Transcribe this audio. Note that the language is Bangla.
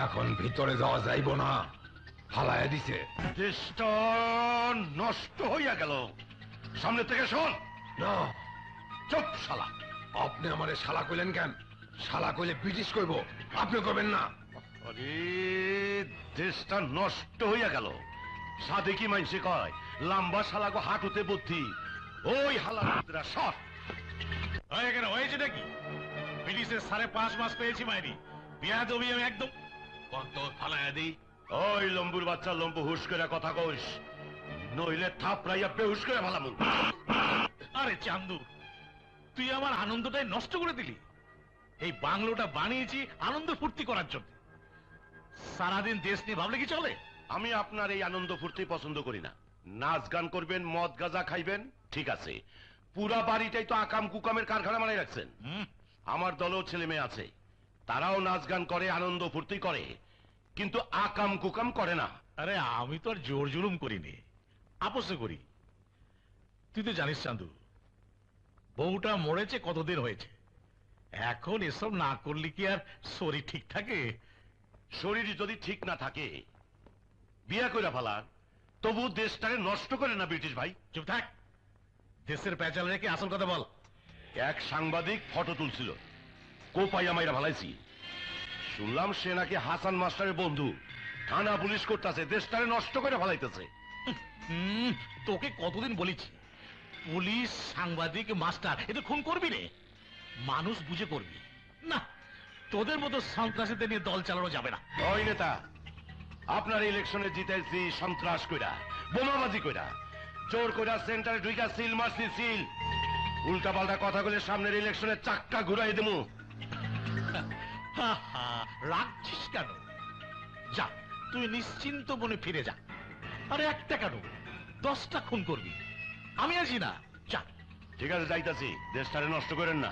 এখন ভিতরে যাওয়া যাইব না, ফালাইয়া দিছে। দেশটা নষ্ট হইয়া গেল, সামনে থেকে শোন। না, চুপ শালা। আপনি আমারে শালা কইলেন কেন? শালা কইলে ব্রিটিশ কইব, আপনি কইবেন না। আরে দেশটা নষ্ট হইয়া গেল। সাধে কি মাইনসে কয় লাম্বা শালাগো হাঁটুতে বুদ্ধি। ওই হালারা সব এখানে হয়েছে নাকি? ব্রিটিশের 5.5 মাস পেয়েছি মাইরি, বিয়া দবি আমি একদম কত ফালাইয়া দিই। ওই লম্বুর বাচ্চা লম্বু হুশ করে কথা কইস, নইলে থাপড়াইয়া বেহুশ করে ভালামু। আরে চান্দু, তুই আমার আনন্দটাই নষ্ট করে দিলি। এই বাংলোটা বানিয়েছি আনন্দ ফুর্তি করার জন্য, সারাদিন দেশ নিয়ে ভাবলে কি চলে? আমি আপনার এই আনন্দ ফুর্তি পছন্দ করি না। নাচ গান করবেন, মদ গাঁজা খাইবেন, ঠিক আছে। পুরা বাড়িটাই তো আকাম কুকামের কারখানা বানাই রাখছেন। আমার দলেও ছেলে মেয়ে আছে, তারাও নাচ গান করে, আনন্দ ফুর্তি করে, কিন্তু আকাম কুকাম করে না। আরে আমি তো আর জোর জুলুম করিনি, আপোষে করি। তুই তো জানিস চান্দু, বউটা মরেছে কতদিন হয়েছে। এখন এসব না করলে কি আর শরীর ঠিক থাকে? শরীর যদি ঠিক না থাকে বিয়া কইরা ফালা, তবু দেশটাকে নষ্ট করে না ব্রিটিশ ভাই। চুপ থাক, দেশের পেঁচাল রেখে আসল কথা বল। এক সাংবাদিক ফটো তুলছিল, কোপাইয়া মাইরা ভালাইছি। শুনলাম সে নাকি হাসান মাস্টারের বন্ধু, থানা পুলিশ করতেছে, দেশটাকে নষ্ট করে ভালাইতেছে। তোকে কতদিন বলেছি, পুলিশ সাংবাদিক মাস্টার এতে খুন করবি রে, মানুষ বুঝে করবি না। তোদের মতো সন্ত্রাসীদের নিয়ে দল চালানো যাবে না। ওই নেতা, আপনার ইলেকশনে জিতেছি সন্ত্রাস কইরা, বোমাবাজি কইরা, চোর কইরা, সেন্টারে ঢুইকা সিল মারছি সিল। উল্টা পাল্টা কথা বলে সামনের ইলেকশনে চাক্কা ঘুরাই দেবো। রাখছিস কেন? যা, তুই নিশ্চিন্ত মনে ফিরে যা। আরে একটা কেন, 10টা খুন করবি, আমি আছি না। যা। ঠিক আছে, যাইতাছি, দেশটারে নষ্ট করেন না।